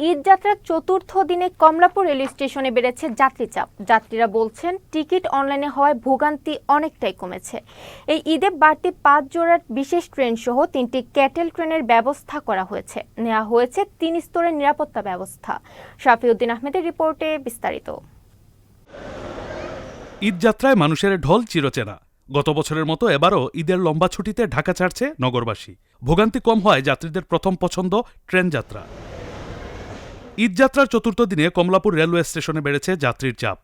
ঈদযাত্রার চতুর্থ দিনে কমলাপুর রেল স্টেশনে বেড়েছে যাত্রী চাপ। যাত্রীরা বলছেন টিকিট অনলাইনে হওয়ায় ভোগান্তি অনেকটাই কমেছে। এই ঈদে বাড়তি 5 জোড়ার বিশেষ ট্রেন সহ 3টি ক্যাটেল ট্রেনের ব্যবস্থা করা হয়েছে। নেওয়া হয়েছে 3 স্তরের নিরাপত্তা ব্যবস্থা। শাফিউদ্দিন আহমেদের রিপোর্টে বিস্তারিত। ঈদযাত্রায় মানুষের ঢল চিরচেনা। গত বছরের মতো এবারও ঈদের লম্বা ছুটিতে ঢাকা ছাড়ছে নগরবাসী। ভোগান্তি কম হয় যাত্রীদের প্রথম পছন্দ ট্রেন যাত্রা। ঈদযাত্রার চতুর্থ দিনে কমলাপুর রেলওয়ে স্টেশনে বেড়েছে যাত্রীর চাপ।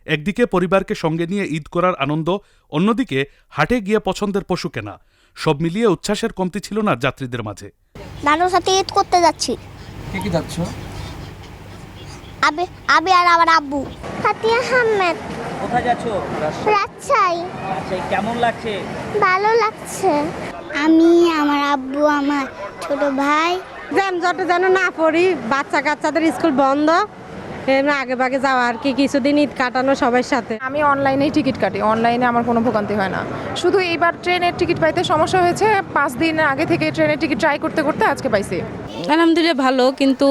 একদিকে পরিবারকে সঙ্গে নিয়ে ঈদ করার আনন্দ, অন্যদিকে হাটে গিয়ে পছন্দের পশু কেনা। সব মিলিয়ে উচ্ছ্বাসের কমতি ছিল না যাত্রীদের মাঝে। নানুর সাথে ঈদ করতে যাচ্ছি। কি যাচ্ছ? আবি আর আমার আব্বু। ফাতিয়া আহমেদ। কোথায় যাচ্ছ? রাজশাহী। আচ্ছা, কেমন লাগছে? ভালো লাগছে। আমি, আমার আব্বু, আমার ছোট ভাই। যানজটে যেন না পড়ি, বাচ্চা কাচ্চাদের স্কুল বন্ধ, আগে ভাগে যাওয়া আর কি, কিছুদিন ঈদ কাটানো সবার সাথে। আমি অনলাইনেই টিকিট কাটি, অনলাইনে আমার কোনো ভোগান্তি হয় না। শুধু এইবার ট্রেনের টিকিট পাইতে সমস্যা হয়েছে, 5 দিন আগে থেকে ট্রেনের টিকিট ট্রাই করতে করতে আজকে পাইছি। আলহামদুলিল্লাহ ভালো, কিন্তু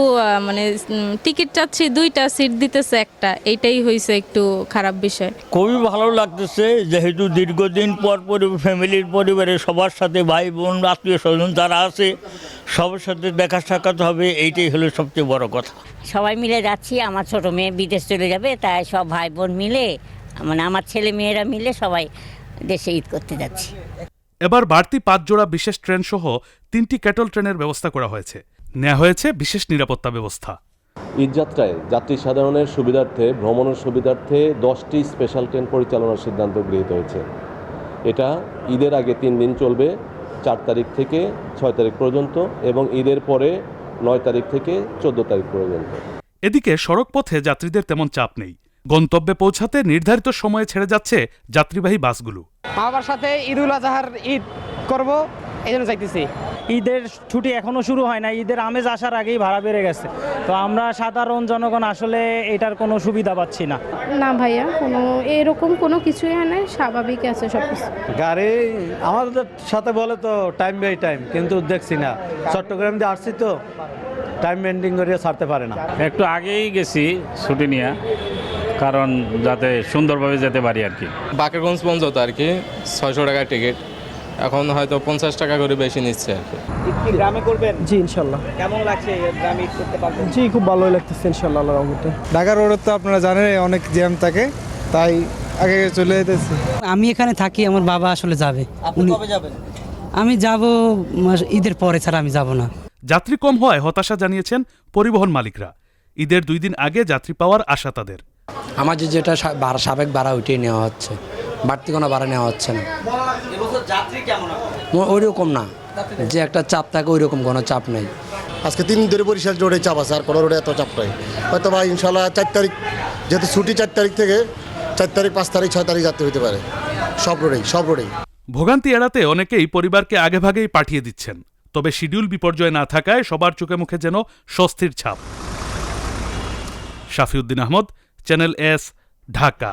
টিকিট চাচ্ছি 2টা, সিট দিতেছে একটা, এইটাই হয়েছে একটু খারাপ বিষয়। খুবই ভালো লাগতেছে, যেহেতু দীর্ঘদিন পর ফ্যামিলির পরিবারের সবার সাথে ভাই বোন আত্মীয় স্বজন যারা আছে সবার সাথে দেখা সাক্ষাৎ হবে, এইটাই হলো সবচেয়ে বড় কথা। সবাই মিলে যাচ্ছি, আমার ছোট মেয়ে বিদেশ চলে যাবে, তাই সব ভাই বোন মিলে, আমার ছেলে মেয়েরা মিলে সবাই দেশে ঈদ করতে যাচ্ছি। এবার বাড়তি 5 জোড়া বিশেষ ট্রেন সহ 3টি ক্যাটল ট্রেনের ব্যবস্থা করা হয়েছে। নেওয়া হয়েছে বিশেষ নিরাপত্তা ব্যবস্থা। ঈদযাত্রায় যাত্রী সাধারণের সুবিধার্থে, ভ্রমণের সুবিধার্থে 10টি স্পেশাল ট্রেন পরিচালনার সিদ্ধান্ত গৃহীত হয়েছে। এটা ঈদের আগে 3 দিন চলবে, 4 তারিখ থেকে 6 তারিখ পর্যন্ত, এবং ঈদের পরে 9 তারিখ থেকে 14 তারিখ পর্যন্ত। এদিকে সড়ক পথে যাত্রীদের তেমন চাপ নেই। গন্তব্যে পৌঁছাতে নির্ধারিত সময়ে ছেড়ে যাচ্ছে যাত্রীবাহী বাসগুলো। আমার সাথে ঈদুল আজহার ঈদ করব, এই জন্য চাইতেছি। ঈদের ছুটি এখনো শুরু হয় না, ঈদের আমেজ আসার আগেই ভাড়া বেড়ে গেছে, তো আমরা সাধারণ জনগণ আসলে এটার কোনো সুবিধা পাচ্ছি না। না ভাইয়া, এরকম কোনো কিছুই হয় না, স্বাভাবিক আছে সবকিছু। গাড়ি আমাদের সাথে বলে তো টাইম বাই টাইম, কিন্তু দেখছি না। চট্টগ্রাম দিয়ে আসছি তো টাইম মেনটেন করে ছাড়তে পারে না। একটু আগেই গেছি ছুটি নিয়ে, কারণ যাতে সুন্দরভাবে যেতে পারি আর কি। বাকেরগঞ্জ পর্যন্ত আর কি 600 টাকা টিকিট, এখন হয়তো 50 টাকা করে বেশি নিচ্ছে আর কি। গ্রামে করবেন? জি ইনশাল্লাহ। কেমন লাগছে গ্রামে ঈদ করতে পারবেন? জি খুব ভালোই লাগতেছে ইনশাল্লাহ আল্লাহর রহমতে। ঢাকা রোডে তো আপনারা জানেন অনেক জ্যাম থাকে, তাই আগে চলে যেতেছি। আমি এখানে থাকি, আমার বাবা আসলে যাবে। আপনি কবে যাবেন? আমি যাব ঈদের পরে, ছাড়া আমি যাব না। যাত্রী কম হওয়ায় হতাশা জানিয়েছেন পরিবহন মালিকরা। ঈদের 2 দিন আগে যাত্রী পাওয়ার আশা তাদের। আমাদের যেটা সাবেক ভাড়া ওইটাই নেওয়া হচ্ছে, বাড়তি কোনো ভাড়া নেওয়া হচ্ছে না। এবছর যাত্রী কেমন? ওই রকম না, যে একটা চাপ থাকে ওই রকম কোনো চাপ নেই। আজকে 3 দিন ধরে বরিশাল রোডে চাপ আছে, আর কোনো রোডে এত চাপ নাই। হয়তো বা ইনশাল্লাহ 4 তারিখ, যেহেতু ছুটি 4 তারিখ থেকে 4 তারিখ, 5 তারিখ, 6 তারিখ যাত্রী হতে পারে। সব রোডেই। ভোগান্তি এড়াতে অনেকেই পরিবারকে আগেভাগেই পাঠিয়ে দিচ্ছেন। তবে শিডিউল বিপর্যয় না থাকায় সবার চোখে মুখে যেন স্বস্তির ছাপ। শাফিউদ্দিন আহমদ, চ্যানেল এস, ঢাকা।